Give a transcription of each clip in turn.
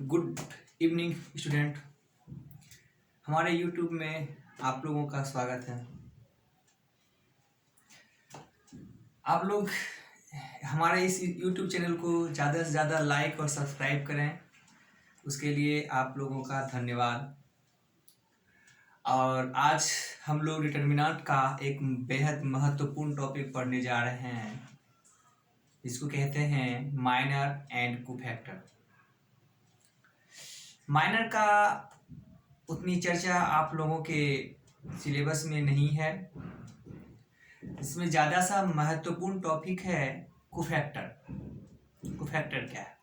Good evening student. हमारे YouTube में आप लोगों का स्वागत है। आप लोग हमारे इस यूट्यूब चैनल को ज़्यादा से ज़्यादा लाइक और सब्सक्राइब करें, उसके लिए आप लोगों का धन्यवाद। और आज हम लोग डिटर्मिनेंट का एक बेहद महत्वपूर्ण टॉपिक पढ़ने जा रहे हैं। इसको कहते हैं माइनर एंड कोफैक्टर। माइनर का उतनी चर्चा आप लोगों के सिलेबस में नहीं है। इसमें ज़्यादा सा महत्वपूर्ण टॉपिक है कोफैक्टर। कोफैक्टर क्या है?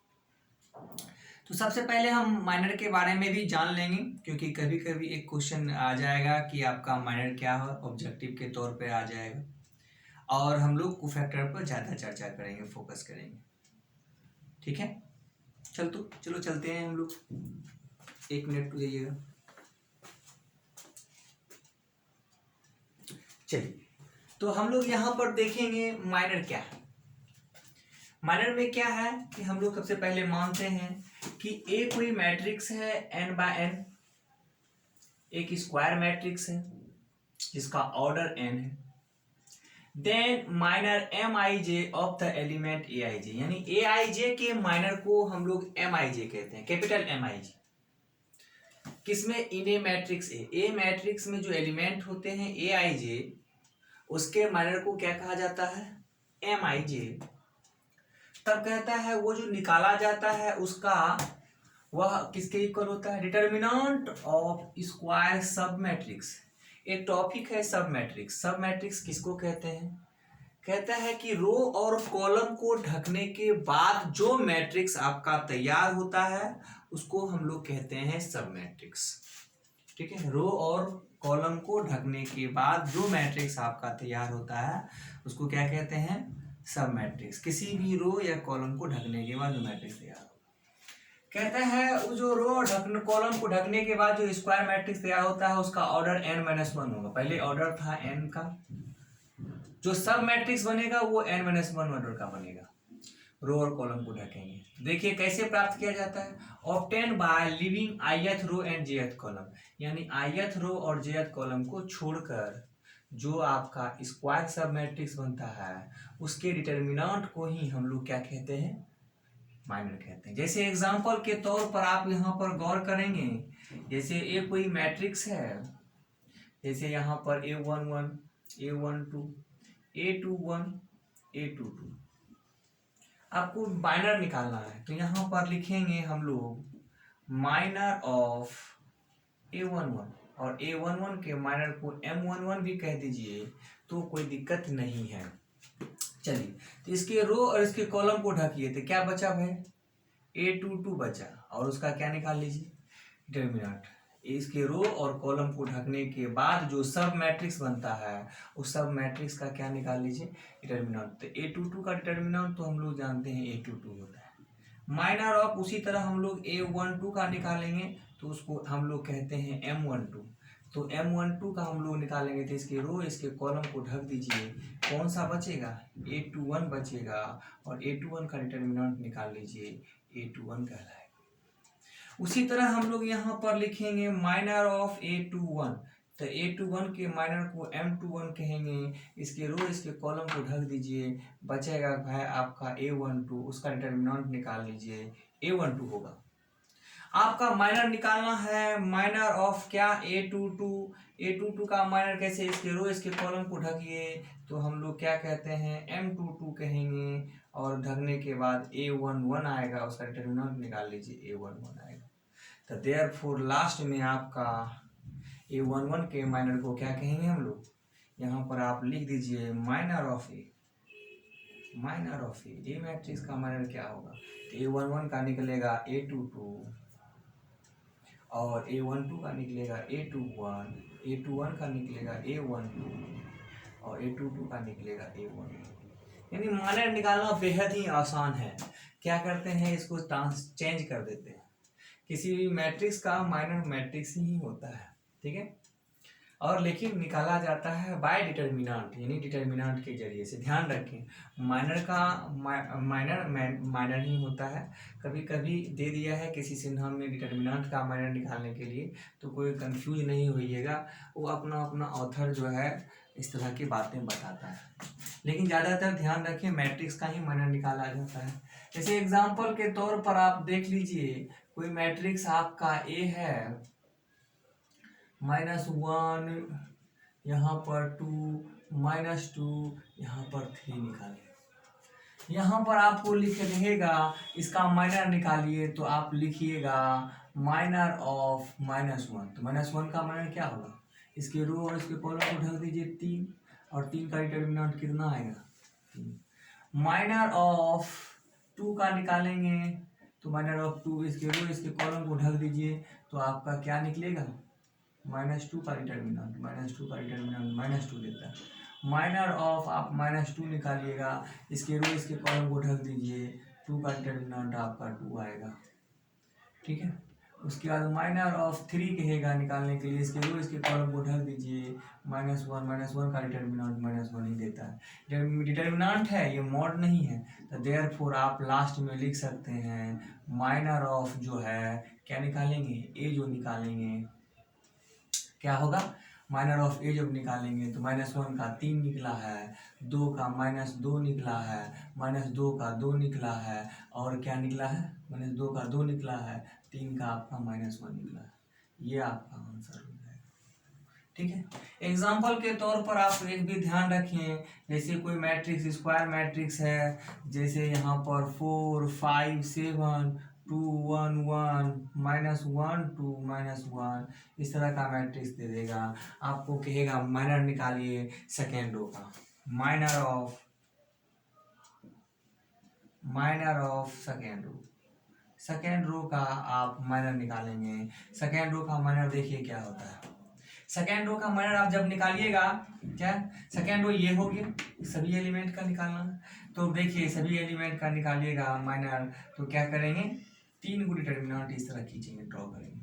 तो सबसे पहले हम माइनर के बारे में भी जान लेंगे, क्योंकि कभी कभी एक क्वेश्चन आ जाएगा कि आपका माइनर क्या है, ऑब्जेक्टिव के तौर पे आ जाएगा। और हम लोग कोफैक्टर पर ज़्यादा चर्चा करेंगे, फोकस करेंगे। ठीक है, चलो चलते हैं हम लोग। 1 मिनट रुक जाइएगा। चलिए, तो हम लोग यहाँ पर देखेंगे माइनर क्या है। माइनर में क्या है कि हम लोग सबसे पहले मानते हैं कि ए कोई मैट्रिक्स है n बाय n, एक स्क्वायर मैट्रिक्स है जिसका ऑर्डर n है। Then minor Mij of the element Aij, यानी Aij के माइनर को हम लोग Mij कहते हैं, कैपिटल Mij। किसमें? इन ए मैट्रिक्स ए मैट्रिक्स में जो एलिमेंट होते हैं Aij, उसके माइनर को क्या कहा जाता है? Mij। तब कहता है वो जो निकाला जाता है उसका वह किसके इक्वल होता है? डिटर्मिनेंट ऑफ स्क्वायर सब मैट्रिक्स। एक टॉपिक है सब मैट्रिक्स। सब मैट्रिक्स किसको कहते हैं? कहता है कि रो और कॉलम को ढकने के बाद जो मैट्रिक्स आपका तैयार होता है उसको हम लोग कहते हैं सब मैट्रिक्स। ठीक है, रो और कॉलम को ढकने के बाद जो मैट्रिक्स आपका तैयार होता है उसको क्या कहते हैं? सब मैट्रिक्स। किसी भी रो या कॉलम को ढकने के बाद जो मैट्रिक्स तैयार होगा, कहता है वो जो रो और कॉलम को ढकने के बाद जो स्क्वायर मैट्रिक्स तैयार होता है उसका ऑर्डर n-1 होगा। पहले ऑर्डर था n का, जो सब मैट्रिक्स बनेगा वो n-1 ऑर्डर का बनेगा। रो और कॉलम को ढकेंगे। देखिए कैसे प्राप्त किया जाता है? Obtain by leaving ith row and jth column, यानी ith रो और jth कॉलम को छोड़कर जो आपका स्क्वायर सब मैट्रिक्स बनता है उसके डिटर्मिनेंट को ही हम लोग क्या कहते हैं? माइनर कहते हैं। जैसे एग्जांपल के तौर पर आप यहाँ पर गौर करेंगे, जैसे ए कोई मैट्रिक्स है, जैसे यहाँ पर A11, A12, A21, A22, आपको माइनर निकालना है। तो यहाँ पर लिखेंगे हम लोग माइनर ऑफ A11, और A11 के माइनर को M11 भी कह दीजिए तो कोई दिक्कत नहीं है। चलिए, तो इसके रो और इसके कॉलम को ढकिए तो क्या बचा भाई? A22 बचा, और उसका क्या निकाल लीजिए? डिटर्मिनेंट। इसके रो और कॉलम को ढकने के बाद जो सब मैट्रिक्स बनता है उस सब मैट्रिक्स का क्या निकाल लीजिए? डिटर्मिनेंट। तो A22 का डिटर्मिनेंट तो हम लोग जानते हैं A22 होता है। माइनर ऑफ उसी तरह हम लोग A12 का निकालेंगे तो उसको हम लोग कहते हैं M12। तो M12 का हम लोग निकालेंगे तो इसके रो इसके कॉलम को ढक दीजिए, कौन सा बचेगा? A21 बचेगा, और A21 का डिटर्मिनेंट निकाल लीजिए, A21 कहलाएगा। उसी तरह हम लोग यहाँ पर लिखेंगे माइनर ऑफ A21, तो A21 के माइनर को M21 कहेंगे। इसके रो इसके कॉलम को ढक दीजिए, बचेगा भाई आपका A12, उसका डिटर्मिनेंट निकाल लीजिए, A12 होगा। आपका माइनर निकालना है माइनर ऑफ क्या? A22। A22 का माइनर कैसे? इसके रो इसके कॉलम को ढकिए तो हम लोग क्या कहते हैं? M22 कहेंगे, और ढकने के बाद A11 आएगा, उसका डिटर्मिनेंट निकाल लीजिए, A11 आएगा। तो देयरफॉर लास्ट में आपका A11 के माइनर को क्या कहेंगे हम लोग? यहाँ पर आप लिख दीजिए minor of A. Minor of A matrix का माइनर क्या होगा? तो A11 का निकलेगा A22, और A12 का निकलेगा A21, A21 का निकलेगा A12, और A22 का निकलेगा A12। यानी माइनर निकालना बेहद ही आसान है। क्या करते हैं? इसको चेंज कर देते हैं। किसी भी मैट्रिक्स का माइनर मैट्रिक्स ही होता है। ठीक है, और लेकिन निकाला जाता है बाय डिटर्मिनेंट, यानी डिटर्मिनेंट के जरिए से। ध्यान रखें माइनर का माइनर ही होता है। कभी कभी दे दिया है किसी सिन्हा में डिटर्मिनेंट का माइनर निकालने के लिए, तो कोई कंफ्यूज नहीं होइएगा, वो अपना अपना ऑथर जो है इस तरह की बातें बताता है। लेकिन ज़्यादातर ध्यान रखें मैट्रिक्स का ही माइनर निकाला जाता है। जैसे एग्जाम्पल के तौर पर आप देख लीजिए, कोई मैट्रिक्स आपका ए है, -1 यहाँ पर 2 -2 यहाँ पर 3 निकालिए। यहाँ पर आपको लिख रहेगा इसका माइनर निकालिए, तो आप लिखिएगा माइनर ऑफ -1। तो -1 का माइनर क्या होगा, इसके रो और इसके कॉलम को ढक दीजिए 3, और 3 का डिटर्मिनेंट कितना आएगा 3। माइनर ऑफ 2 का निकालेंगे, तो माइनर ऑफ 2 इसके रो इसके कॉलम को ढक दीजिए, तो आपका क्या निकलेगा -2 का डिटर्मिनेंट, -2 का डिटर्मिनेंट -2 देता है। माइनर ऑफ आप -2 निकालिएगा, इसके रो इसके कॉलम को ढक दीजिए, 2 का डिटर्मिनेंट आपका 2 आएगा। ठीक है, उसके बाद माइनर ऑफ 3 कहेगा निकालने के लिए, इसके रो इसके कॉलम को ढक दीजिए, -1 का डिटर्मिनेंट -1 ही देता है। डिटर्मिनेंट है ये मॉड नहीं है, तो देयरफॉर आप लास्ट में लिख सकते हैं माइनर ऑफ जो है क्या निकालेंगे, ए जो निकालेंगे क्या होगा, माइनर ऑफ ए जब निकालेंगे तो -1 का 3 निकला है, 2 का -2 निकला है, -2 का 2 निकला है, और क्या निकला है -2 का 2 निकला है, 3 का आपका -1 निकला है। ये आपका आंसर हो जाएगा। ठीक है, एग्जाम्पल के तौर पर आप एक भी ध्यान रखें, जैसे कोई मैट्रिक्स स्क्वायर मैट्रिक्स है, जैसे यहाँ पर 4 5 7 2 1 1 -1 2 -1, इस तरह का मैट्रिक्स दे देगा। आपको कहेगा माइनर निकालिए सेकेंड रो का, माइनर ऑफ सेकेंड रो का आप माइनर निकालेंगे। सेकेंड रो का माइनर देखिए क्या होता है। सेकेंड रो का माइनर आप जब निकालिएगा, क्या सेकेंड रो ये हो गया, सभी एलिमेंट का निकालना है, तो देखिए सभी एलिमेंट का निकालिएगा माइनर, तो क्या करेंगे 3 को डिटर्मिनेंट इस तरह खींचेंगे, ड्रॉ करेंगे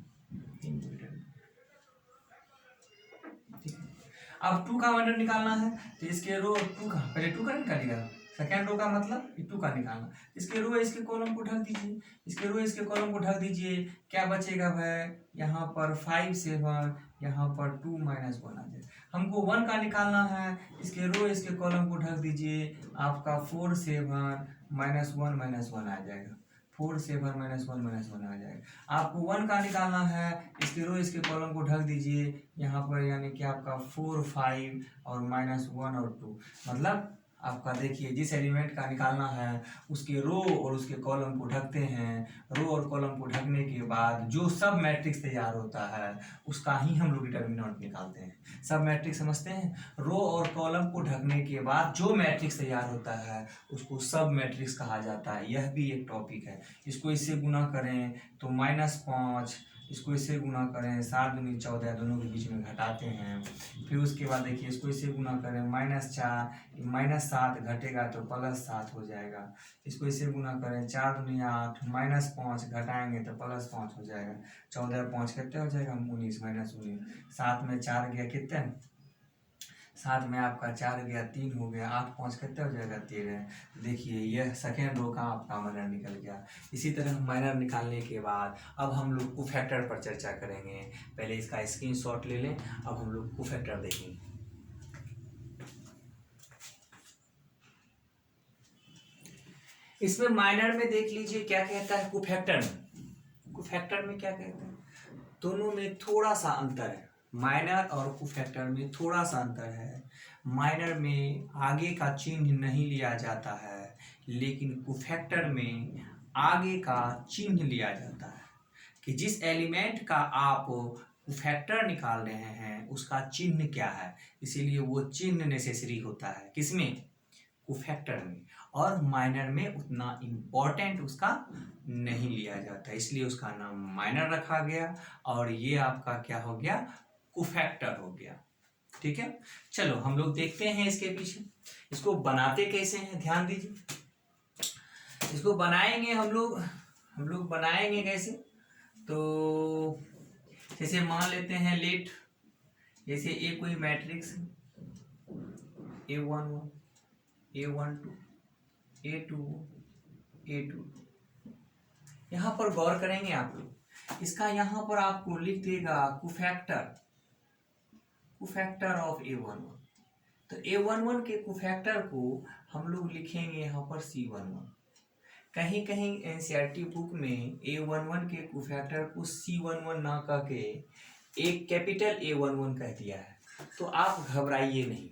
3 को डिटर्मिनेंट। ठीक है, अब 2 का माइनर निकालना है, तो इसके रो 2 का पहले 2 का निकालिएगा, सेकेंड रो का मतलब 2 का निकालना, इसके रो इसके कॉलम को ढक दीजिए, इसके रो इसके कॉलम को ढक दीजिए, क्या बचेगा भाई, यहाँ पर 5 7 यहाँ पर 2 -1 आ जाए। हमको 1 का निकालना है, इसके रो इसके कॉलम को ढक दीजिए, आपका 4 7 -1 आ जाएगा, 4 7 -1 आ जाएगा। आपको 1 का निकालना है, इसके रो इसके कॉलम को ढक दीजिए, यहाँ पर यानी कि आपका 4 5 और -1 और 2, मतलब आपका देखिए जिस एलिमेंट का निकालना है उसके रो और उसके कॉलम को ढकते हैं। रो और कॉलम को ढकने के बाद जो सब मैट्रिक्स तैयार होता है उसका ही हम लोग डिटर्मिनेंट निकालते हैं। सब मैट्रिक्स समझते हैं, रो और कॉलम को ढकने के बाद जो मैट्रिक्स तैयार होता है उसको सब मैट्रिक्स कहा जाता है। यह भी एक टॉपिक है। इसको इससे गुना करें तो -5, इसको इससे गुना करें 7 दूनी 14, दोनों के बीच में घटाते हैं। फिर उसके बाद देखिए इसको इससे गुना करें -4, -7 घटेगा तो +7 हो जाएगा। इसको इससे गुना करें 4 दूनी 8, -5 घटाएंगे तो +5 हो जाएगा। 14 5 कितने हो जाएगा 19, -19, 7 में 4 गया कितने, 7 में आपका 4 गया 3 हो गया, 8 5 कितने हो जाएगा 13। देखिए यह सेकेंड रो का आपका माइनर निकल गया। इसी तरह माइनर निकालने के बाद अब हम लोग कोफैक्टर पर चर्चा करेंगे। पहले इसका स्क्रीनशॉट ले लें, अब हम लोग कोफैक्टर देखेंगे। इसमें माइनर में देख लीजिए क्या कहता है, कोफैक्टर में क्या कहता है, दोनों में थोड़ा सा अंतर है। माइनर और कोफैक्टर में थोड़ा सा अंतर है। माइनर में आगे का चिन्ह नहीं लिया जाता है, लेकिन कोफैक्टर में आगे का चिन्ह लिया जाता है कि जिस एलिमेंट का आप कोफैक्टर निकाल रहे हैं उसका चिन्ह क्या है, इसीलिए वो चिन्ह नेसेसरी होता है किसमें, कोफैक्टर में। और माइनर में उतना इम्पोर्टेंट उसका नहीं लिया जाता, इसलिए उसका नाम माइनर रखा गया और ये आपका क्या हो गया, कोफैक्टर हो गया। ठीक है, चलो हम लोग देखते हैं इसके पीछे इसको बनाते कैसे हैं, ध्यान दीजिए। इसको बनाएंगे हम लोग बनाएंगे कैसे, तो जैसे मान लेते हैं लेट जैसे ए कोई matrix A11 A12 A2 A2, यहाँ पर गौर करेंगे आप लोग, इसका यहाँ पर आपको लिख देगा कुफैक्टर ऑफ A11। तो A11 के कुफैक्टर को हम लोग लिखेंगे यहाँ पर C11। कहीं कहीं एनसीईआरटी बुक में A11 के कुफैक्टर को C11 ना कह के एक कैपिटल A11 कह दिया है, तो आप घबराइए नहीं।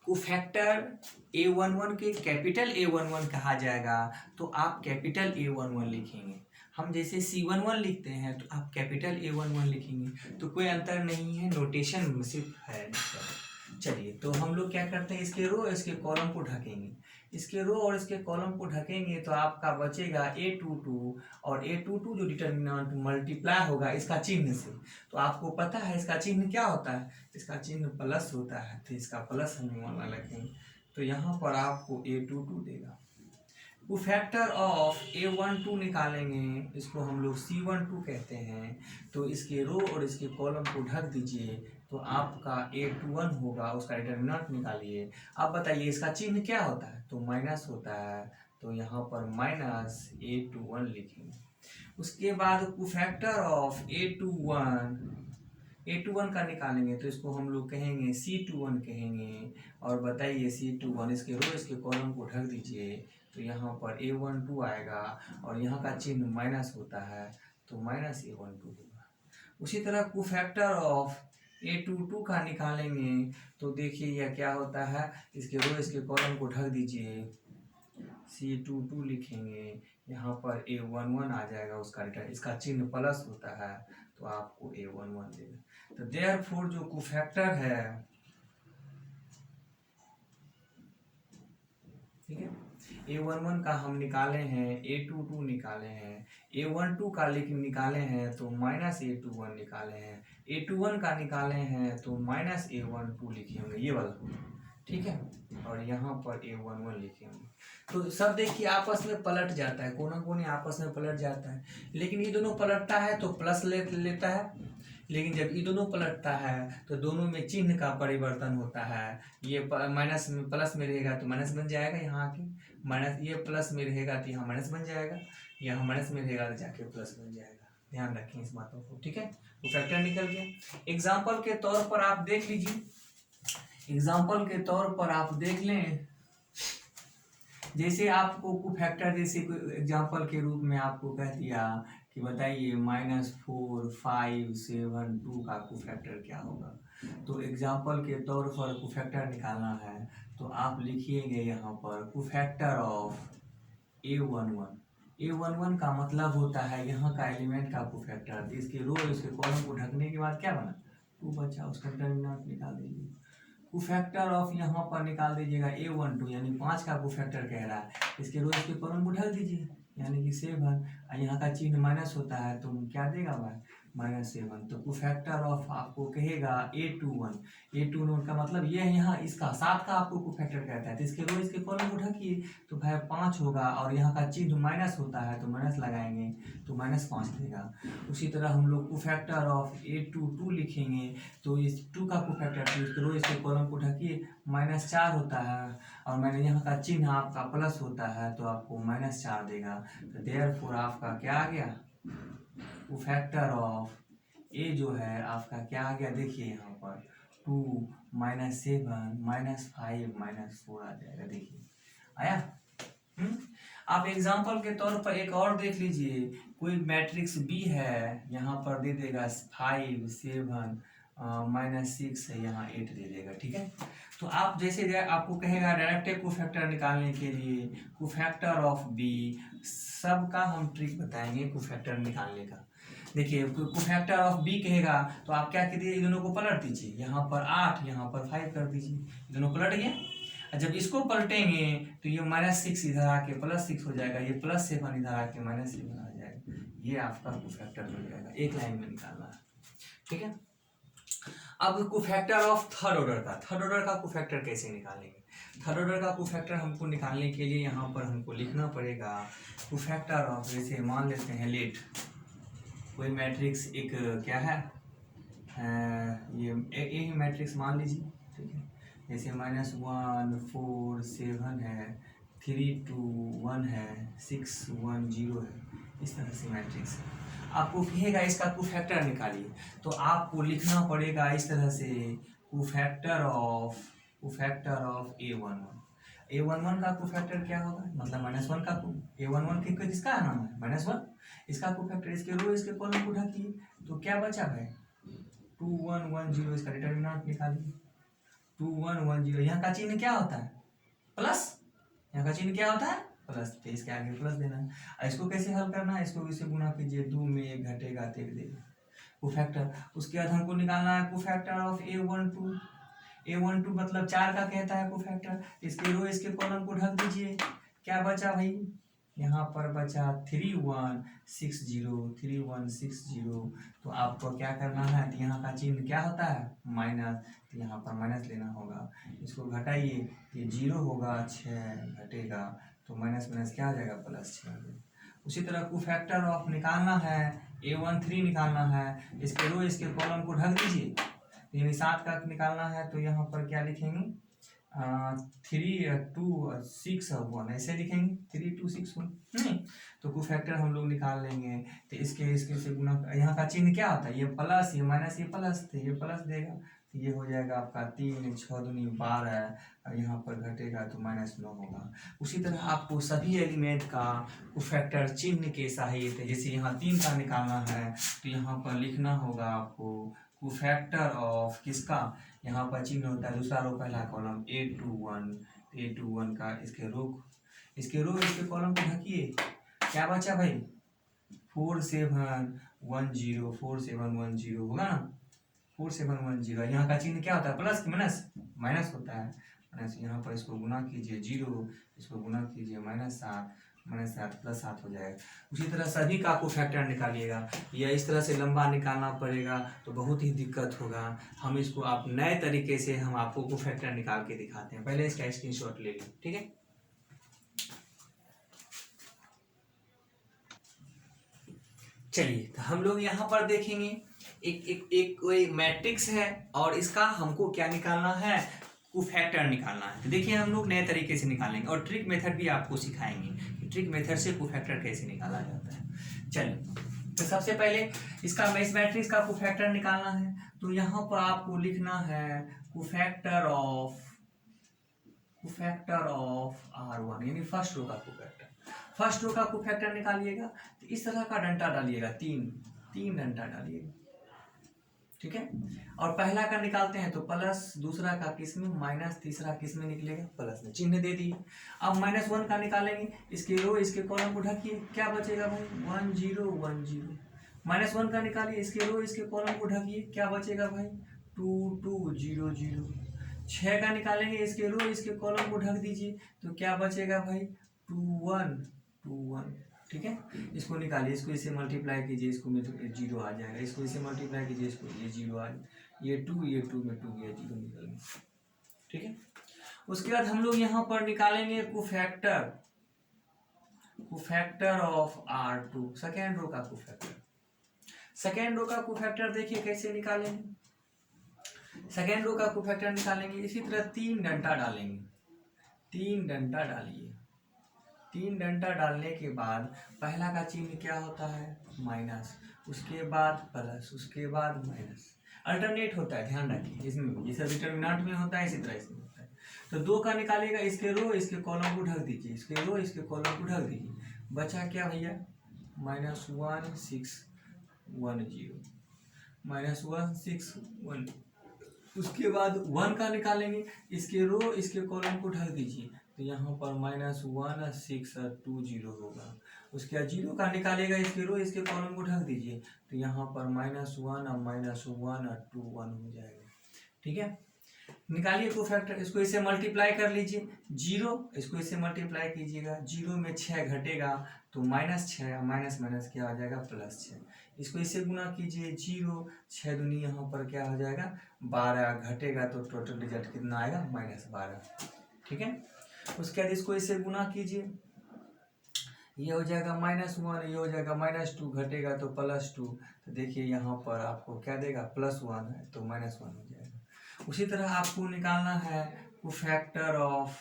कुफैक्टर A11 के कैपिटल A11 कहा जाएगा तो आप कैपिटल A11 लिखेंगे। हम जैसे C11 लिखते हैं तो आप कैपिटल A11 लिखेंगे, तो कोई अंतर नहीं है, नोटेशन सिर्फ है। चलिए, तो हम लोग क्या करते हैं, इसके रो और इसके कॉलम को ढकेंगे। इसके रो और इसके कॉलम को ढकेंगे तो आपका बचेगा A22, और A22 जो डिटर्मिनेंट मल्टीप्लाई होगा इसका चिन्ह से। तो आपको पता है इसका चिन्ह क्या होता है, इसका चिन्ह प्लस होता है, तो इसका प्लस हम वाला रखेंगे। तो यहाँ पर आपको A22 देगा। कुफैक्टर ऑफ A12 निकालेंगे, इसको हम लोग C12 कहते हैं। तो इसके रो और इसके कॉलम को ढक दीजिए तो आपका A21 होगा, उसका डिटर्मिनेंट निकालिए। आप बताइए इसका चिन्ह क्या होता है, तो माइनस होता है, तो यहाँ पर माइनस A21 लिखेंगे। उसके बाद कुफैक्टर ऑफ A21 का निकालेंगे, तो इसको हम लोग कहेंगे C21 कहेंगे। और बताइए C21, इसके रो इसके कॉलम को ढक दीजिए तो यहाँ पर A12 आएगा, और यहाँ का चिन्ह माइनस होता है तो माइनस A12 होगा। उसी तरह कुफैक्टर ऑफ A22 का निकालेंगे तो देखिए यह क्या होता है, इसके रो इसके कॉलम को ढक दीजिए, C22 लिखेंगे, यहाँ पर A11 आ जाएगा उसका रिटर्न, इसका चिन्ह प्लस होता है तो आपको A11 देगा। तो देयरफॉर जो कुफैक्टर है, ठीक है, A11 का हम निकाले हैं, A22 निकाले हैं, A12 का लेकिन निकाले हैं तो माइनस A21 निकाले हैं, A21 का निकाले हैं तो माइनस A12 लिखे होंगे ये वाला, ठीक है, और यहाँ पर A11 लिखे होंगे। तो सब देखिए आपस में पलट जाता है, कोना कोनी आपस में पलट जाता है, लेकिन ये दोनों पलटता है तो प्लस लेता है, लेकिन जब ये दोनों पलटता है तो दोनों में चिन्ह का परिवर्तन होता है। ये माइनस में प्लस में रहेगा तो माइनस बन जाएगा, यहाँ आके माइनस, ये प्लस में रहेगा तो यहाँ माइनस बन जाएगा, यहाँ माइनस में रहेगा तो जाके प्लस बन जाएगा। ध्यान रखें इस बातों को, ठीक है। तो फैक्टर निकल गया। एग्जाम्पल के तौर पर आप देख लीजिए, एग्जाम्पल के तौर पर आप देख लें, जैसे आपको कुफैक्टर, जैसे कोई एग्जाम्पल के रूप में आपको कह दिया कि बताइए -4 5 7 2 का कुफैक्टर क्या होगा। तो एग्जाम्पल के तौर पर कुफैक्टर निकालना है तो आप लिखिएगा यहाँ पर कुफैक्टर ऑफ A11 का मतलब होता है यहाँ का एलिमेंट का कुफैक्टर। इसके रो इसके कॉलम को ढकने के बाद क्या बना, 2 बचा, उसका डिटर्मिनेंट निकाल दीजिए। कुफैक्टर ऑफ यहाँ पर निकाल दीजिएगा A12, यानी 5 का कुफैक्टर कह रहा है, इसके रो इसके कॉलम को ढक दीजिए, यानी कि 7, यहाँ का चिन्ह माइनस होता है तो क्या देगा भाई, -7। तो कुफैक्टर ऑफ आपको कहेगा A21 का मतलब ये है, यहाँ इसका 7 का आपको कुफैक्टर कहता है, तो इसके रो इसके कॉलम को ढकिए तो भाई 5 होगा, और यहाँ का चिन्ह माइनस होता है तो माइनस लगाएंगे तो -5 देगा। उसी तरह हम लोग कुफैक्टर ऑफ A22 लिखेंगे तो इस 2 का कुफैक्टर, तो इसके रो इसके कॉलम को ढकिए, -4 होता है, और मैंने यहाँ का चिन्ह आपका प्लस होता है तो आपको -4 देगा। तो देयरफॉर आपका क्या आ गया, कुफैक्टर ऑफ ए जो है आपका क्या आ गया, देखिए यहाँ पर 2 -7 -5 -4 आ जाएगा, देखिए आया। आप एग्जाम्पल के तौर पर एक और देख लीजिए, कोई मैट्रिक्स बी है, यहाँ पर दे देगा 5 7 -6 है, यहाँ 8 दे देगा, ठीक है। तो आप जैसे आपको कहेगा डायरेक्ट कुफैक्टर निकालने के लिए कुफैक्टर ऑफ बी, सबका हम ट्रिक बताएंगे कुफैक्टर निकालने का। देखिए कुफैक्टर ऑफ बी कहेगा तो आप क्या कीजिए, इन दोनों को पलट दीजिए, यहाँ पर 8 यहाँ पर 5 कर दीजिए, दोनों पलट गया। जब इसको पलटेंगे तो ये -6 इधर आके +6 हो जाएगा, ये +7 इधर आके -7 आ जाएगा, ये आपका कुफैक्टर हो जाएगा, एक लाइन में निकालना है, ठीक है। अब कुफैक्टर ऑफ थर्ड ऑर्डर का कुफैक्टर कैसे निकालेंगे। थर्ड ऑर्डर का कुफैक्टर हमको निकालने के लिए यहाँ पर हमको लिखना पड़ेगा कुफैक्टर ऑफ, जैसे मान लेते हैं लेट कोई मैट्रिक्स एक क्या है ये एक ही मैट्रिक्स मान लीजिए, ठीक है। जैसे -1 4 7 है, 3 2 1 है, 6 1 0 है, इस तरह से मैट्रिक्स है। आपको कहेगा इसका कोफैक्टर निकालिए, तो आपको लिखना पड़ेगा इस तरह से, कोफैक्टर ऑफ A11। A11 का कोफैक्टर क्या होगा, मतलब -1 का A11 के किसका नाम है -1, इसका कोफैक्टर, इसके रो इसके कॉलम को ढक दिए, तो क्या बचा भाई 2 1 1 0, इसका डिटर्मिनेंट निकालिए। 2 1 1 0, यहाँ का चिन्ह क्या होता है प्लस, यहाँ का चिन्ह क्या होता है प्लस, तो इसके आगे प्लस देना है। इसको कैसे हल करना है, इसको इसे गुना कीजिए, 2 में 1 घटेगा तो 1 देगा कोफैक्टर। उसके बाद हमको निकालना है कोफैक्टर ऑफ A12 मतलब 4 का कहता है कोफैक्टर, इसके रो इसके कॉलम को ढक दीजिए। क्या बचा भाई, यहाँ पर बचा 3 1 6 0 3 1 6 0। तो आपको क्या करना है, तो यहाँ का चिन्ह क्या होता है माइनस, तो यहाँ पर माइनस लेना होगा। इसको घटाइए, ये 0 होगा, 6 घटेगा, तो माइनस माइनस क्या आ जाएगा +6। उसी तरह कोफैक्टर ऑफ निकालना है, A13 निकालना है, इसके रो इसके कॉलम को ढक दीजिए, यानी 7 का निकालना है, तो यहाँ पर क्या लिखेंगे 3 2 6 1, ऐसे लिखेंगे 3 2 6 1 नहीं, तो कोफैक्टर हम लोग निकाल लेंगे। तो इसके से गुना, यहाँ का चिन्ह क्या होता है, ये प्लस ये माइनस, ये प्लस, तो ये प्लस देगा, तो ये हो जाएगा आपका 3 6 दूनी 12, और यहाँ पर घटेगा तो -9 होगा। उसी तरह आपको सभी एलिमेंट का कोफैक्टर चिन्ह के सहायता, जैसे यहाँ 3 का निकालना है, तो यहाँ पर लिखना होगा आपको कोफैक्टर ऑफ किसका, यहाँ पर चिन्ह होता है दूसरा रो पहला कॉलम A21 का, इसके रो इसके कॉलम को ढकिए। क्या बचा भाई 4 7 1 0 4 7 1 0 होगा ना, 4 7 1 0। यहाँ का चिन्ह क्या होता है प्लस कि माइनस, माइनस होता है माइनस। यहाँ पर इसको गुना कीजिए 0, इसको गुना कीजिए -7 -7 +7 हो जाएगा। उसी तरह सभी का कोफैक्टर निकालिएगा, या इस तरह से लंबा निकालना पड़ेगा तो बहुत ही दिक्कत होगा। हम इसको आप नए तरीके से हम आपको कोफैक्टर निकाल के दिखाते हैं, पहले इसका स्क्रीनशॉट ले लीजिए, ठीक है। चलिए, तो हम लोग यहाँ पर देखेंगे एक कोई मैट्रिक्स है, और इसका हमको क्या निकालना है कोफैक्टर निकालना है। तो देखिए हम लोग नए तरीके से निकालेंगे, और ट्रिक मेथड भी आपको सिखाएंगे कि ट्रिक मेथड से कोफैक्टर कैसे निकाला जाता है। चलिए, तो सबसे पहले इसका इस मैट्रिक्स का कोफैक्टर निकालना है, तो यहाँ पर आपको लिखना है कोफैक्टर ऑफ R1, यानी फर्स्ट रो का कोफैक्टर। फर्स्ट रो का कोफैक्टर निकालिएगा, तो इस तरह का डंडा डालिएगा, तीन डंडा डालिएगा, ठीक है। और पहला का निकालते हैं तो प्लस, दूसरा का किस में माइनस, तीसरा किस में निकलेगा प्लस में, चिन्ह दे दिए। अब -1 का निकालेंगे, इसके रो इसके कॉलम को ढकिए, क्या बचेगा भाई 1 0 1 0। -1 का निकालिए, इसके रो इसके कॉलम को ढकिए, क्या बचेगा भाई 2 2 0 0। 6 का निकालेंगे, इसके रो इसके कॉलम को ढक दीजिए, तो क्या बचेगा भाई 2 1 2 1, ठीक है। इसको निकालिए, इसको इसे मल्टीप्लाई कीजिए, इसको में तो 0 आ जाएगा, इसको इसे मल्टीप्लाई कीजिए, इसको ये 0 आ जाएगा, ये 2 में 2 ये 0 निकल गया, ठीक है। उसके बाद हम लोग यहाँ पर निकालेंगे cofactor of R2, second row का कोफैक्टर। सेकेंड रो का कोफैक्टर देखिए कैसे निकालेंगे। सेकेंड रो का कोफैक्टर निकालेंगे, इसी तरह 3 डंडा डालेंगे, 3 डंडा डालिए। 3 डंडा डालने के बाद पहला का चिन्ह क्या होता है माइनस, उसके बाद प्लस, उसके बाद माइनस, अल्टरनेट होता है, ध्यान रखिए। इसमें जैसे डिटरमिनेंट में होता है इसी तरह इसमें होता है। तो 2 का निकालेगा, इसके रो इसके कॉलम को ढक दीजिए, इसके रो इसके कॉलम को ढक दीजिए, बचा क्या भैया -1 6 1 0 -1 6 1। उसके बाद 1 का निकालेंगे, इसके रो इसके कॉलम को ढक दीजिए, तो यहाँ पर -1 6 2 0 होगा। उसके बाद 0 का निकालेगा, इसके रो इसके कॉलम को ढक दीजिए, तो यहाँ पर -1 2 1 हो जाएगा, ठीक है। निकालिए कोफैक्टर, इसको इसे मल्टीप्लाई कर लीजिए, 0 इसको इसे मल्टीप्लाई कीजिएगा, 0 में 6 घटेगा तो -6, माइनस माइनस क्या आ जाएगा +6। इसको इसे गुना कीजिए, 0 6 दूनी यहाँ पर क्या हो जाएगा 12, घटेगा तो टोटल रिजल्ट कितना आएगा -12, ठीक है। उसके बाद इसको इसे गुना कीजिए, ये हो जाएगा -1, ये हो जाएगा -2, घटेगा तो +2। तो देखिए यहाँ पर आपको क्या देगा, +1 है तो -1 हो जाएगा। उसी तरह आपको निकालना है कोफैक्टर ऑफ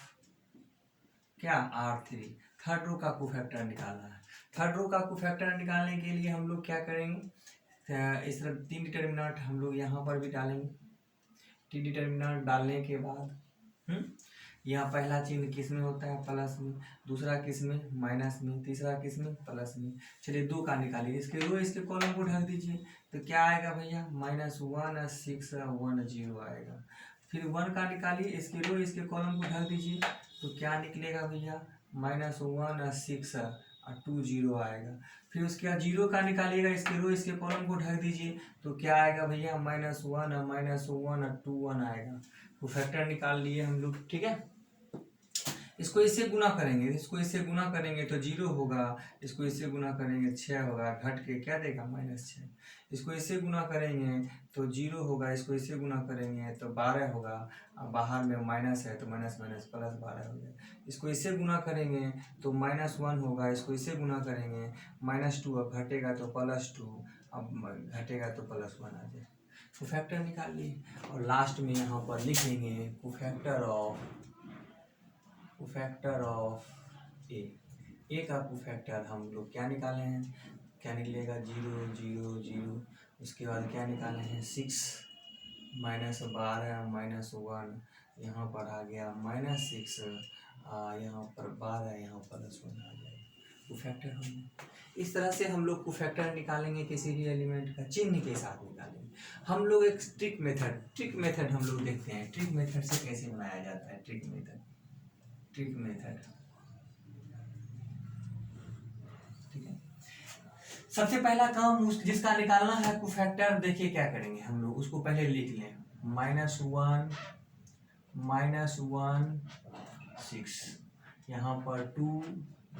क्या, R3। थर्ड रो का कोफैक्टर निकालना है। थर्ड रो का कोफैक्टर निकालने के लिए हम लोग क्या करेंगे, इस तरह 3 डिटर्मिनेंट हम लोग यहाँ पर भी डालेंगे। 3 डिटर्मिनेंट डालने के बाद यहाँ पहला चिन्ह किस में होता है, प्लस में, दूसरा किस में, माइनस में, तीसरा किस में, प्लस में। चलिए 2 का निकालिए, इसके रो इसके कॉलम को ढक दीजिए। तो क्या आएगा भैया, -1 6 1 0 आएगा। फिर 1 का निकालिए, इसके रो इसके कॉलम को ढक दीजिए। तो क्या निकलेगा भैया, -1 6 2 0 आएगा। फिर उसके बाद 0 का निकालिएगा, इसके रो इसके कॉलम को ढक दीजिए। तो क्या आएगा भैया, -1 2 1 आएगा। तो फैक्टर निकाल लिए हम लोग, ठीक है। इसको इससे गुना करेंगे, इसको इससे गुना करेंगे तो 0 होगा, इसको इससे गुना करेंगे 6 होगा, घट के क्या देगा, -6। इसको इससे गुना करेंगे तो 0 होगा, इसको इससे गुना करेंगे तो 12 होगा, अब बाहर में माइनस है तो माइनस माइनस प्लस 12 हो गया। इसको इससे गुना करेंगे तो -1 होगा, इसको इससे गुना करेंगे -2, अब घटेगा तो +2, अब घटेगा तो +1 आ जाए। कोफैक्टर निकाल लिए और लास्ट में यहाँ पर लिखेंगे कोफैक्टर ऑफ ए का कोफैक्टर हम लोग क्या निकाले हैं, क्या निकलेगा, 0 0 0। उसके बाद क्या निकाले हैं, 6 -12 -1, यहाँ पर आ गया -6, यहाँ पर 12, यहाँ +1 आ जाएगा। कोफैक्टर हम इस तरह से हम लोग कोफैक्टर निकालेंगे, किसी भी एलिमेंट का चिन्ह के साथ निकालेंगे। हम लोग एक ट्रिक मेथड हम लोग देखते हैं, ट्रिक मेथड से कैसे बनाया जाता है। ट्रिक मेथड ठीक है। सबसे पहला काम जिसका निकालना है कोफैक्टर, देखिए क्या करेंगे हम लोग, उसको पहले लिख लें, -1 6, यहाँ पर 2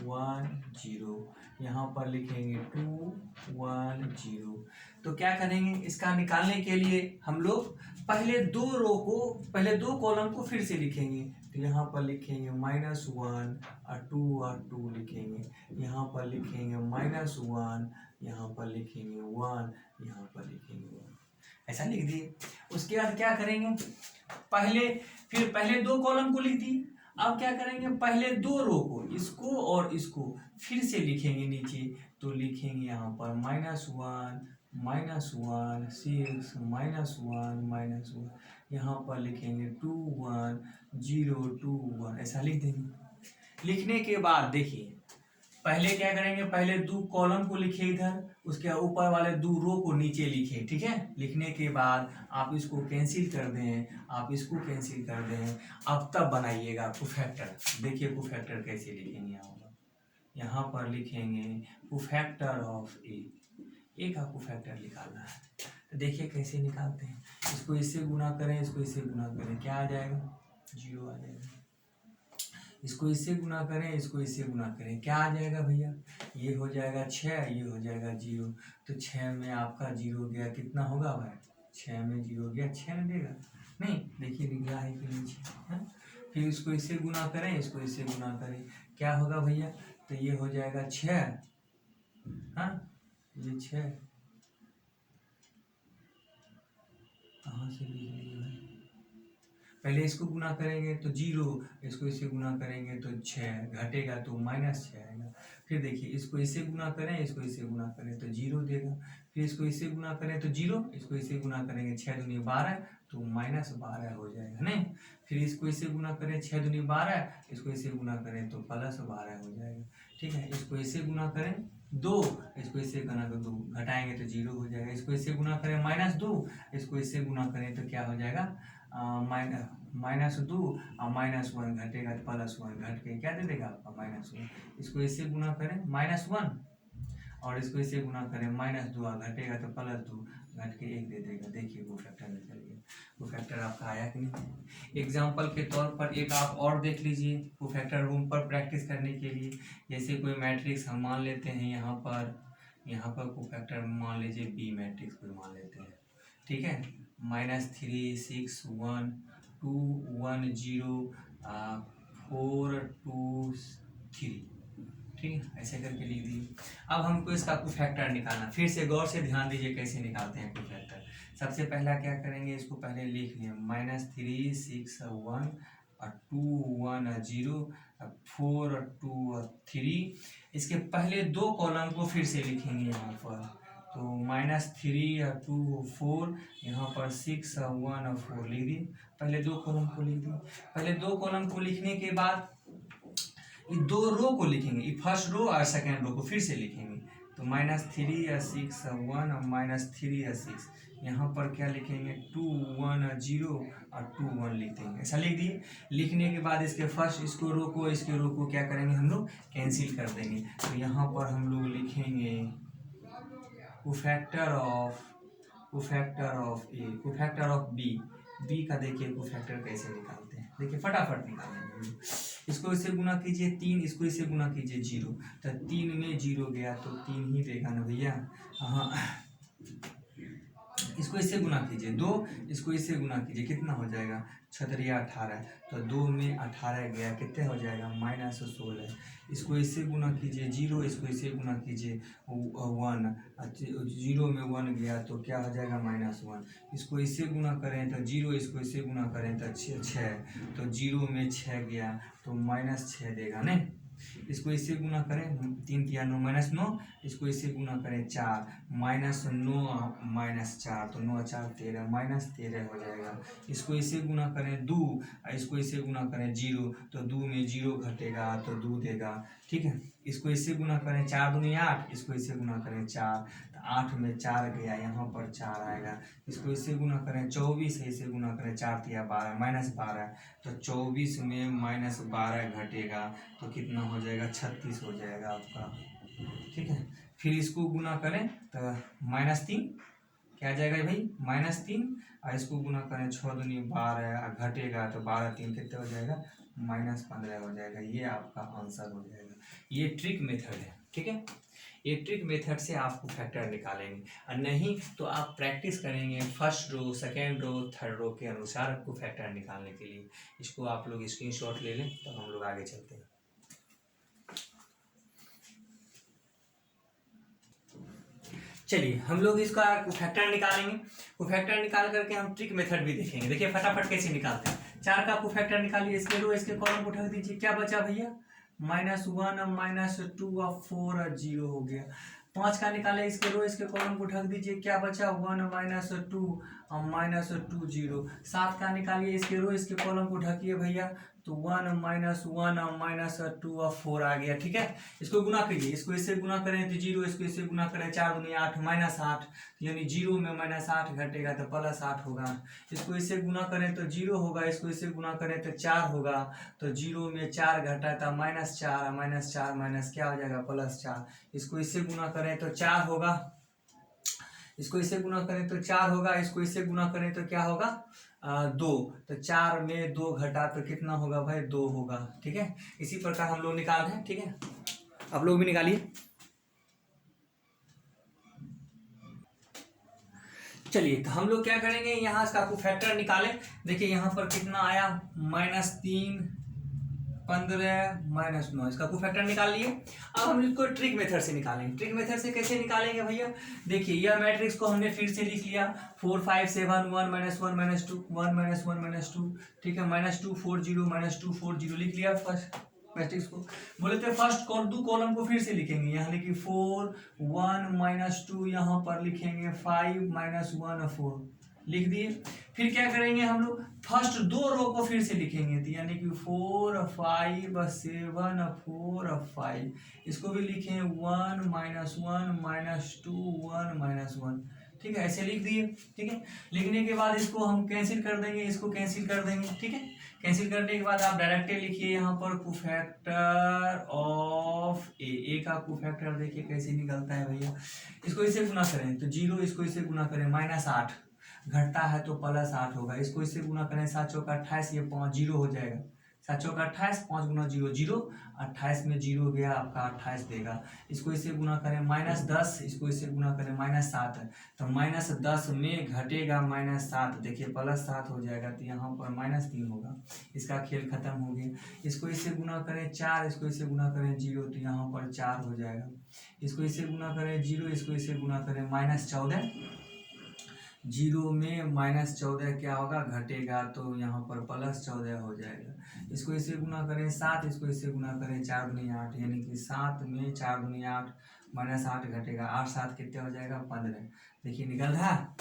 1 0, यहाँ पर लिखेंगे 2 1 0। तो क्या करेंगे, इसका निकालने के लिए हम लोग पहले 2 कॉलम को फिर से लिखेंगे। तो यहाँ पर लिखेंगे -1 और 2 लिखेंगे, यहाँ पर लिखेंगे -1, यहाँ पर लिखेंगे 1, यहाँ पर लिखेंगे 1, ऐसा लिख दिए। उसके बाद क्या करेंगे, पहले 2 कॉलम को लिख दिए। अब क्या करेंगे, पहले 2 रो को, इसको और इसको फिर से लिखेंगे नीचे। तो लिखेंगे यहाँ पर -1 -1 6 -1 यहाँ पर लिखेंगे 2 1 0 2 1, ऐसा लिख देंगे। लिखने के बाद देखिए पहले क्या करेंगे, पहले 2 कॉलम को लिखे इधर, उसके ऊपर वाले 2 रो को नीचे लिखे, ठीक है। लिखने के बाद आप इसको कैंसिल कर दें, आप इसको कैंसिल कर दें, अब तब बनाइएगा कोफैक्टर। देखिए कोफैक्टर कैसे लिखेंगे, यहाँ पर लिखेंगे कोफैक्टर ऑफ ए का कोफैक्टर निकालना है। तो देखिए कैसे निकालते हैं, इसको इससे गुना करें, इसको इससे गुना करें, क्या आ जाएगा, 0 आ जाएगा। इसको इससे गुना करें, इसको इससे गुना करें, क्या आ जाएगा भैया, ये हो जाएगा 6, ये हो जाएगा 0। तो 6 में आपका 0 गया, कितना होगा भाई, 6 में 0 गया, 6 में देगा नहीं, देखिए निकला है कि नीचे है। फिर इसको इससे गुना करें, इसको इससे गुना करें, क्या होगा भैया, तो ये हो जाएगा 6, हाँ ये 6 कहाँ से लिख लिए भाई, पहले इसको गुना करेंगे तो 0, इसको इससे गुना करेंगे तो 6, घटेगा तो -6 आएगा। फिर देखिए इसको इससे गुना करें, इसको इससे गुना करें तो 0 देगा। फिर इसको इससे गुना करें तो 0, इसको इससे गुना करेंगे 6 दूनी 12, तो -12 हो जाएगा नहीं। फिर इसको इससे गुना करें 6 दूनी 12, इसको इससे गुना करें तो +12 हो जाएगा, ठीक है। इसको इससे गुना करें 2, इसको इससे गुना कर 2, घटाएंगे तो 0 हो जाएगा। इसको इससे गुना करें -2, इसको इससे गुना करें तो क्या हो जाएगा, -2 और -1 घटेगा तो +1, घट के क्या दे देगा आपका -1। इसको इससे गुना करें -1 और इसको इससे गुना करें -2 और घटेगा तो +2, घट के 1 दे देगा। देखिए वो फैक्टर निकल गया। वो फैक्टर आपका आया कि नहीं। एग्जाम्पल के तौर पर एक आप और देख लीजिए वो फैक्टर रूम पर प्रैक्टिस करने के लिए। जैसे कोई मैट्रिक्स हम मान लेते हैं, यहाँ पर को फैक्टर मान लीजिए बी मैट्रिक्स कोई मान लेते हैं, ठीक है। -3 6 1 2 1 0 4 2 3, ठीक है, ऐसे करके लिख दिए। अब हमको इसका कोफैक्टर निकालना, फिर से गौर से ध्यान दीजिए कैसे निकालते हैं कोफैक्टर। सबसे पहला क्या करेंगे, इसको पहले लिख लें -3 6 1 और 2 1 0 4 2 3। इसके पहले दो कॉलम को फिर से लिखेंगे यहाँ पर, तो -3 और 2 4, यहाँ पर 6 और 1 और 4 लिख दिए। पहले दो कॉलम को लिख दिए। पहले दो कॉलम को लिखने के बाद ये दो रो को लिखेंगे, ये फर्स्ट रो और सेकेंड रो को फिर से लिखेंगे। तो -3 और 6 और 1 और -3 और 6, यहाँ पर क्या लिखेंगे 2 1 और 0 और 2 1 लिख देंगे। ऐसा लिख दिए। लिखने के बाद इसके फर्स्ट इसको रो को क्या करेंगे हम लोग कैंसिल कर देंगे। तो यहाँ पर हम लोग लिखेंगे कोफैक्टर ऑफ बी का देखिए कोफैक्टर कैसे निकालते हैं, देखिए फटाफट निकालेंगे। इसको इससे गुना कीजिए 3, इसको इससे गुना कीजिए 0, तो 3 में 0 गया तो 3 ही देगा ना भैया। हाँ, इसको इससे गुना कीजिए 2, इसको इससे गुना कीजिए, कितना हो जाएगा 18, तो 2 में 18 गया, कितने हो जाएगा -16। इसको इससे गुना कीजिए 0, इसको इससे गुना कीजिए 1, 0 में 1 गया तो क्या हो जाएगा -1। इसको इससे गुना करें तो 0, इसको इससे गुना करें तो 6, तो 0 में 6 गया तो -6 देगा नहीं। इसको इससे गुना करें 3 3 9 -9, इसको इससे गुना करें 4 -9 -4, तो 9 4 13 -13 हो जाएगा। इसको इससे गुना करें 2, इसको इससे गुना करें 0, तो 2 में 0 घटेगा तो 2 देगा। ठीक है, इसको इससे गुना करें 4 दूनी 8, इसको इससे गुना करें 4, तो 8 में 4 गया, यहाँ पर 4 आएगा। इसको इससे गुना करें 24, इससे गुना करें 4 3 12 -12, तो 24 में -12 घटेगा तो कितना हो जाएगा 36 हो जाएगा आपका। ठीक है, फिर इसको गुना करें तो -3 क्या आ जाएगा भाई -3, और इसको गुना करें 6 दूनी 12 घटेगा तो 12 3 कितने हो जाएगा -15 हो जाएगा। ये आपका आंसर हो जाएगा। ये ट्रिक मेथड है। ठीक है, ये ट्रिक मेथड से आप कोफैक्टर निकालेंगे, और नहीं तो आप प्रैक्टिस करेंगे first row second row third row के अनुसार कोफैक्टर निकालने के लिए। इसको आप लोग स्क्रीनशॉट ले लें, तो हम लोग आगे चलते हैं। चलिए हम लोग इसका कोफैक्टर निकालेंगे। कोफैक्टर निकाल करके हम ट्रिक मेथड भी देखेंगे। देखिए फटाफट कैसे निकालते हैं। 4 का कोफैक्टर निकालिए, इसके रो इसके कॉलम को उठा दीजिए, क्या बचा भैया -1 -2 और 4 और 0 हो गया। 5 का निकाले, इसके रो इसके कॉलम को ढक दीजिए, क्या बचा 1 -2 और -2 0। 7 का निकालिए, इसके रो इसके कॉलम को ढकिए भैया, तो 1 -1 और -2 और 4 आ गया। ठीक है, इसको गुना कीजिए, इसको इससे गुना करें तो 0, इसको इससे गुना करें 4 दूनी 8 -8, यानी 0 में -8 घटेगा तो +8 होगा। इसको इससे गुना करें तो 0 होगा, इसको इससे गुना करें तो 4 होगा, तो 0 में 4 घटा था -4 -4 माइनस क्या हो जाएगा +4। इसको इससे गुना करें तो 4 होगा, इसको इससे गुना करें तो 4 होगा, इसको इससे गुना करें तो क्या होगा 2, तो 4 में 2 घटा तो कितना होगा भाई 2 होगा। ठीक है, इसी प्रकार हम लोग निकाल रहे हैं। ठीक है, आप लोग भी निकालिए। चलिए तो हम लोग क्या करेंगे, यहाँ इसका कोफैक्टर निकालें। देखिए यहाँ पर कितना आया -3 15 -9, इसका कोफैक्टर निकाल लिए। अब हम इसको ट्रिक मेथड से निकालेंगे। ट्रिक मेथड से कैसे निकालेंगे भैया, देखिए यह मैट्रिक्स को हमने फिर से लिख लिया 4 5 7 1 -1 -2 1 -1 -2। ठीक है, -2 4 0 -2 4 0 लिख लिया फर्स्ट मैट्रिक्स को। बोले थे फर्स्ट दो कॉलम को फिर से लिखेंगे, यानी कि 4 1 -2, यहाँ पर लिखेंगे 5 -1 4 लिख दिए। फिर क्या करेंगे हम लोग, फर्स्ट दो रो को फिर से लिखेंगे, तो यानी कि 4 5 7 4 5, इसको भी लिखें 1 -1 -2 1 -1। ठीक है, ऐसे लिख दिए। ठीक है, लिखने के बाद इसको हम कैंसिल कर देंगे, इसको कैंसिल कर देंगे। ठीक है, कैंसिल करने के बाद आप डायरेक्टली लिखिए यहाँ पर कोफैक्टर ऑफ ए का कोफैक्टर देखिए कैसे निकलता है भैया। इसको इसे गुना करें तो 0, इसको इसे गुना करें -8 घटता है तो +8 होगा। इसको इससे गुना करें 7 चौका 28, ये 5 0 हो जाएगा, 7 चौका 28, 5 गुना 0 0, 28 में 0 गया आपका 28 देगा। इसको इसे गुना करें -10, इसको इसे गुना करें -7, तो -10 में घटेगा -7, देखिए +7 हो जाएगा, तो यहाँ पर -3 होगा। इसका खेल खत्म हो गया। इसको इसे गुना करें 4, इसको इसे गुना करें 0, तो यहाँ पर 4 हो जाएगा। इसको इसे गुना करें 0, इसको इसे गुना करें -14, 0 में -14 क्या होगा, घटेगा, तो यहाँ पर +14 हो जाएगा। इसको इसे गुना करें 7, इसको इसे गुना करें 4 दूनी 8, यानी कि 7 में 4 दूनी 8 -8 घटेगा, 8 7 कितने हो जाएगा 15। देखिए निकल रहा,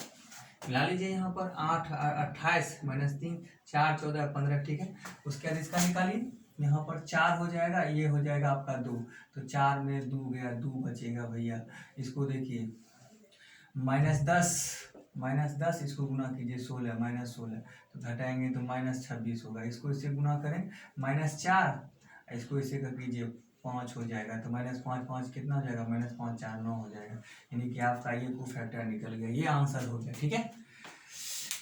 मिला लीजिए यहाँ पर 8 28 -3 4 14 15, ठीक है। उसके बाद इसका निकालिए, यहाँ पर 4 हो जाएगा, ये हो जाएगा आपका 2, तो 4 में 2 गया, 2 बचेगा भैया। इसको देखिए -10, इसको गुना कीजिए 16 -16, तो घटाएंगे तो -26 होगा। इसको इससे गुना करें -4, इसको इसे कर कीजिए 5 हो जाएगा, तो -5 5 कितना हो जाएगा, -5 4 9 हो जाएगा, यानी कि आपका ये कोफैक्टर निकल गया। ये आंसर हो गया, ठीक है।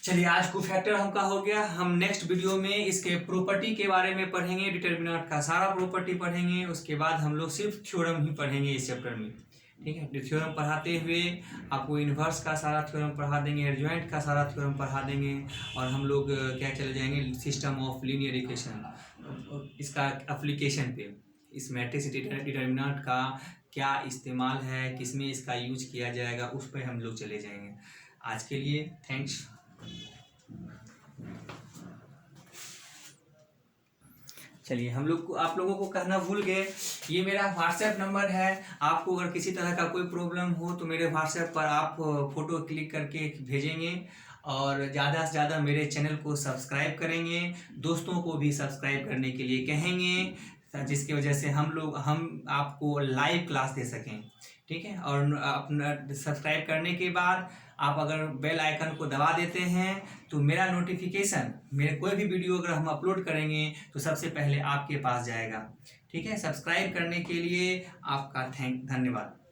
चलिए आज कोफैक्टर हमका हो गया। हम नेक्स्ट वीडियो में इसके प्रॉपर्टी के बारे में पढ़ेंगे, डिटर्मिनेंट का सारा प्रॉपर्टी पढ़ेंगे। उसके बाद हम लोग सिर्फ थ्योरम ही पढ़ेंगे इस चैप्टर में, ठीक है। थ्योरम पढ़ाते हुए आपको इन्वर्स का सारा थ्योरम पढ़ा देंगे, एडजॉइंट का सारा थ्योरम पढ़ा देंगे, और हम लोग क्या चले जाएंगे सिस्टम ऑफ लीनियर इक्वेशन, इसका एप्लीकेशन पे, इस मैट्रिक्स डिटर्मिनेंट का क्या इस्तेमाल है, किसमें इसका यूज किया जाएगा, उस पर हम लोग चले जाएंगे। आज के लिए थैंक्स। चलिए हम लोग आप लोगों को कहना भूल गए, ये मेरा व्हाट्सएप नंबर है। आपको अगर किसी तरह का कोई प्रॉब्लम हो तो मेरे व्हाट्सएप पर आप फोटो क्लिक करके भेजेंगे, और ज़्यादा से ज़्यादा मेरे चैनल को सब्सक्राइब करेंगे, दोस्तों को भी सब्सक्राइब करने के लिए कहेंगे, जिसकी वजह से हम आपको लाइव क्लास दे सकें, ठीक है। और अपना सब्सक्राइब करने के बाद आप अगर बेल आइकन को दबा देते हैं तो मेरा नोटिफिकेशन, मेरे कोई भी वीडियो अगर हम अपलोड करेंगे तो सबसे पहले आपके पास जाएगा, ठीक है। सब्सक्राइब करने के लिए आपका धन्यवाद।